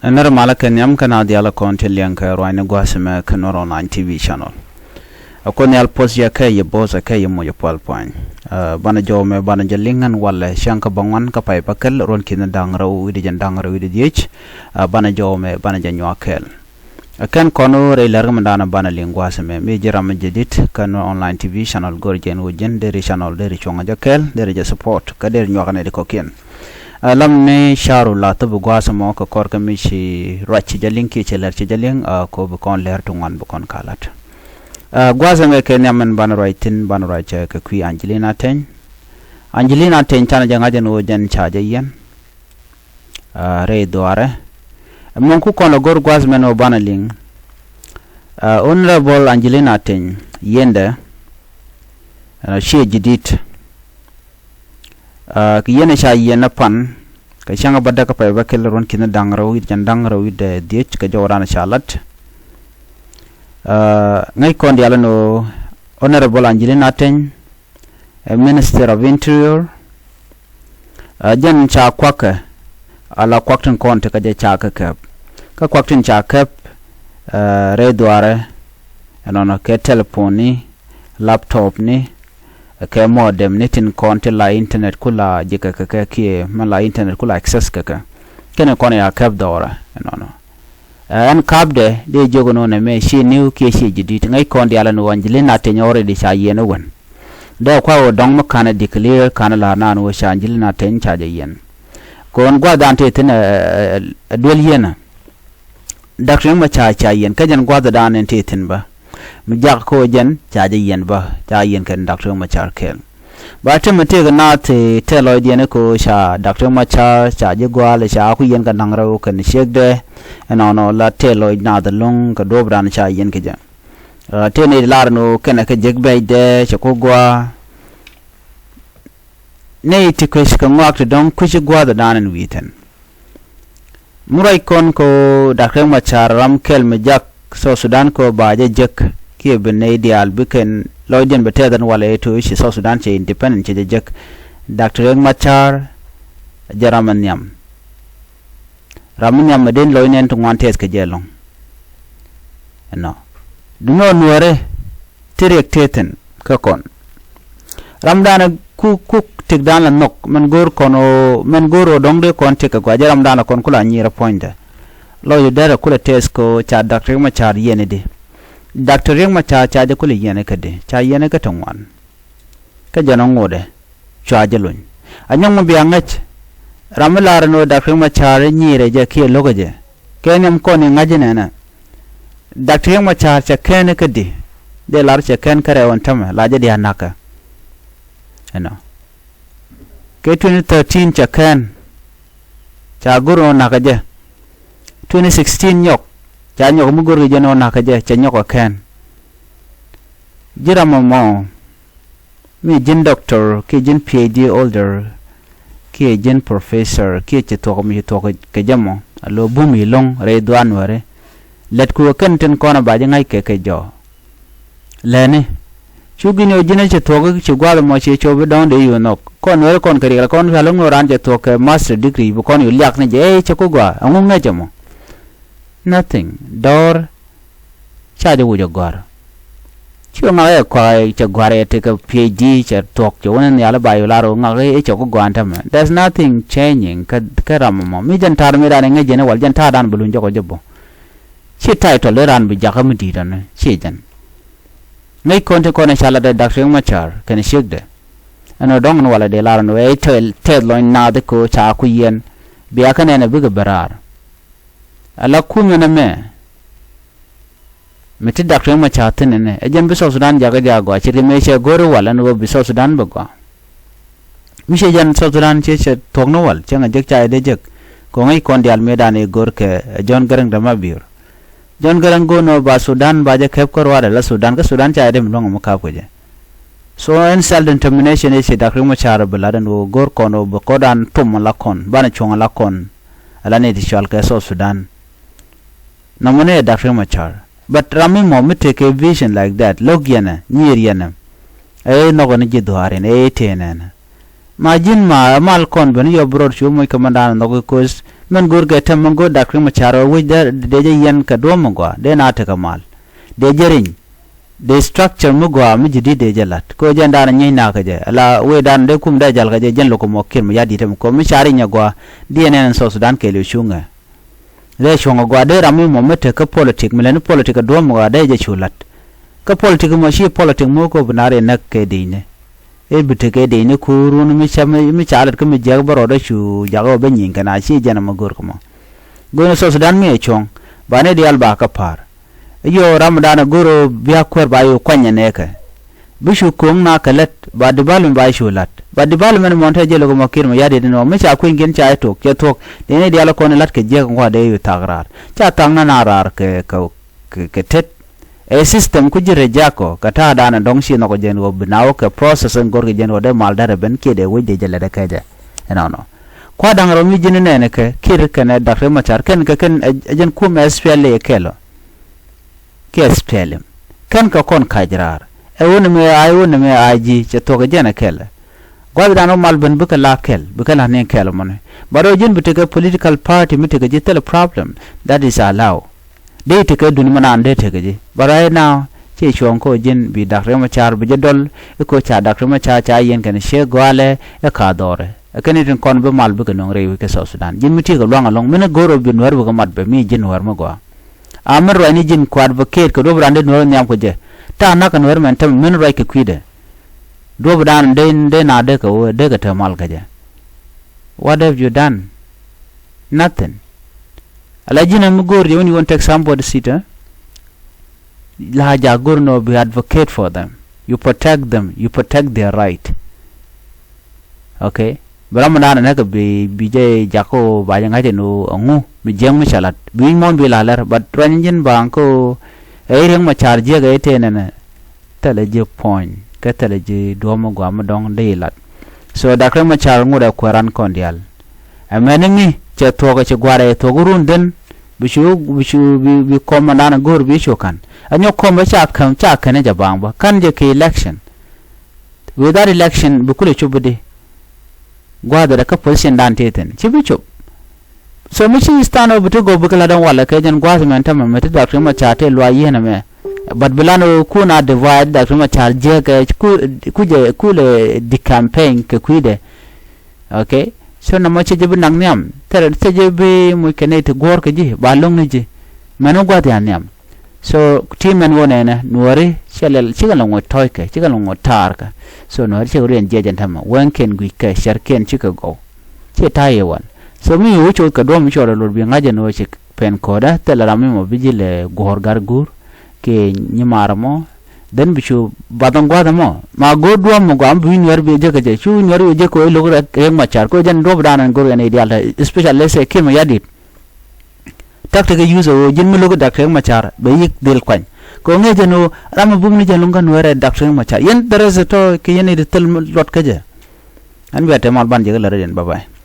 Another Malakan Yam Canadiala Contilianca, Rhino Guasima, Canor online TV channel. A cornel posia kay boss a kay mo pol point. Banajo me banajalingan wale shanka bangwan kapay pakel ronkin dangra with the jandangra with the ditch. Banajo me banajanyo kel. A can conor a largamandana banalinguasame, major amajidit, Canor online TV channel Gorjan Ujen, deri channel, deri chonga kel, there is support, Kader Nyokan coquin. Lamne sharu la tabu guasamo ka korka mishi rachi jalinki chelar jaling ko bukon ler tungan bukon kalat. Guasame ke nyaman banaraitin banaracha ka kui Angelina Teny. Angelina Teny tana jangajan ujan chaja yen. Re doare. Monku kono gor guasmen o banaling. Honorable Angelina Teny yende. She jidit. Yene sha yena pan ka shanga badda ka pay bakel ron kina dangraw wi jandangraw wi de diech ka jawrana shalat ngai kon diala no Honorable Angelina Teny, Minister of Interior, jan cha kwaka ala kwakten kon te ka je cha ka kwakten cha kap re doare anono ke telephone ni laptop ni ke modem nitin konti la internet kula jika ka ki mala internet kula access ka kene kone ya kap dora no an kabde de jogo no ne me shi new ke shi jidit ngai kondi ala no Angelina Teny already sha yeno won do kwa o dong makana declare kana la na no sha Angelina Teny cha je yen kon gwa dante tin dol yena dakrin ma cha yen ka jan gwa da dan te tin ba mijak ko jen chaje yen ba cha yen kan doctor machar kel ba te mate ga na te teloid yen ko sha doctor machar chaje gwale sha ku yen kan nangra kan shegde no la teloid na da long ka dobran cha yen ke ja te ne lar no ken ka jegbe de cha ko gwa ne ti ko ska ngwak don ku shi gwa da danan witen murai kon ko doctor machar ram kel mijak so Sudan ko ba je jek ki bene ideal biken lojen betedan wala to shi so Sudan che independent che jek Dr. Machar jaramanyam ramanyam den loinen to wantes ke jelong no duno nuere tirek teten ka kon ramdana ku tigdan nok men gor kono men goro dongde kon te ka jaramdana kon kula nyira pointa lo dara kula tesko cha Dr. Machar yene de Dr. Machar cha de kula yene ka de cha yene ka tongwan ka jano ngode cha jelun anyang mo biangach ramlar no Dr. Machar nyire je ke logoje kenyam koni ngajene na Dr. Machar cha kene ka de lar cha ken kare on tama la je dia naka eno ke 2013 cha ken cha guru naka je 2016 nyok cha nyok muguru jeno nakaje cha nyok ken jira mo mi jin doctor ki jin PhD holder ki jin professor ki che to mi to ke jamo alo bumi long re dwan ware let ku ken ten kona ba ngai ke jo lene chugino jine che to ke gwalo mo che chobe don de you nok kon ware kon kari kon halong ran je to ke master degree bu kon yu lyak ne je che ko gwa angu ngai jamo nothing door chaje wujo gor chunga e kwai che gware te ka PhD che tok che wonen yala bayo laro ngare e che ko gwanta ma there's nothing changing ka rammo mi jan tar mi ran nge jene wal jan ta dan bulun jogo jobbo chi title le ran bu jaka mi didan chi jan ngai konte kone chala de Dr. Machar kan shigde ano dong no wala de laro no e tel loin na de ko cha ku yen biya kan ene biga barar ala kumena me meti Dr. Machar tenene ejen biso Sudan jaga jago achiri me che goro wala no biso Sudan bago mi che jan so Sudan che togno wal chenga jek cha de jek ko ngai kon dial medan e gor ke John Garang dama biur John Garang go no ba Sudan ba je khep kor wala la Sudan ka Sudan cha de mlong mo ka ko je so en self determination e che Dr. Machar baladan wo gor kono bo kodan tum la kon bana chonga la kon ala ne di chal ka so Sudan namone Dr. Machar but rami mo me take a vision like that logiana nyiriana no gonna je doare ne tenena majin ma mal kon ben yo brod chu mo kamanda no ko men gur ke tem go dak ma charo wi de je yen ka do mo go de na ta kamal de jerin de structure mo go mi jidi de jalat ko je ndana nyi na ka je ala we dan de kum da jal ka je jen lo ko mo kir mo yadi tem ko mi chari nya go dnn so sudan ke lu shunga le shunga go de ramu mo mete ka politic mi len politic do mo ga de je chulat ka politic mo shi politic mo ko binare nak ke dine e bitike dine ku runu mi chalat ko mi jag baro da shu jago be nyin kana shi jana mo gor ko mo go so sudan mi chong bane dial ba ka par yo ramadan goro biya kwar ba yo kwanya ne ka bishu kong na kalat ba dibalum ba shulat ba dibalum men monta je logo makir mo yade no me cha kuin gen cha tok je tok ne dial ko ne lat ke je ko de yu tagrar cha tang na narar ke tet e system ku jire jako kata dana dong shi no ko jen go binaw ke process ngor ge jen de mal dare ben ke de wuje je le de ka je no kwa dang ro mi jine ne ke kir ke ne dakre ma char ken ke ken jen ku me spele kelo ke spelem ken ka kon kajrar e won me aji che to ge jena kele gwa dano mal ben buka la kel buka la ne kel mon baro jin bitega political party mitega jitel problem that is allow de te ke dun mana ande te ge bara now che chon ko jin bi dakre ma char bi jedol e ko cha dakre ma cha yen kan she gwale e ka dore e kan tin kon be mal buka no rewi ke so sudan jin mitega longa long mena goro bi nor buka mat be mi jin war ma gwa amar rani jin ko advocate ko do brande no nyam ko je ta na kan wer men tam men rai ke kwide do bran de na de ko de ka tamal ka je what have you done nothing ala jina mu gor when you want to take somebody sit la ja gor no be advocate for them you protect them you protect their right okay bramana na ka bi je jako ba janga je no ngu mi jeng mi salat bi mon bi la lar but ranjin bang ko e reng ma char je ga ete na tele je point ka tele je do mo gwa mo dong de lat so da krem ma char ngu da kwaran kondial amenengi che to ga che gware to gurun den bishu bi komanda na gor bi shokan anyo komba cha kan ja bang ba kan je ke election without election bu kule chubudi gwada da ka position dan teten chibi chub so mi chi stano butu go bukala dan wala ke jan gwaza men tam me da krem ma cha te lwa yena me but bilano kuna divide da kuma charge ke ku le di campaign ke kuide okay so na mo cheje binang nyam tere cheje be mo kenete gor ke ji balong ni ji mano gwa ya nyam so team en wona na nuori chelel chigalo ngo toyke chigalo ngo tarka so nuori chegren je jan tam wen ken gui ke sharken chicago che tayewan so mi ucho ka do mi choro lor bi ngaje no chik pen koda tele rami mo bijile gor gar gur ke nyimaramo den bichu badang gwada mo ma godwa mo gam bin wer be je ke chu nyer je ko logra ke machar ko jan do bran gor ne ideal special lese ke mo yadit takte ke use o jin mi logo dakre machar be yik del kwan ko nge jeno ram bum ni jalunga nwere dakre machar yen deres to ke yen de tel lot ke je an be te mal ban je la ren bye bye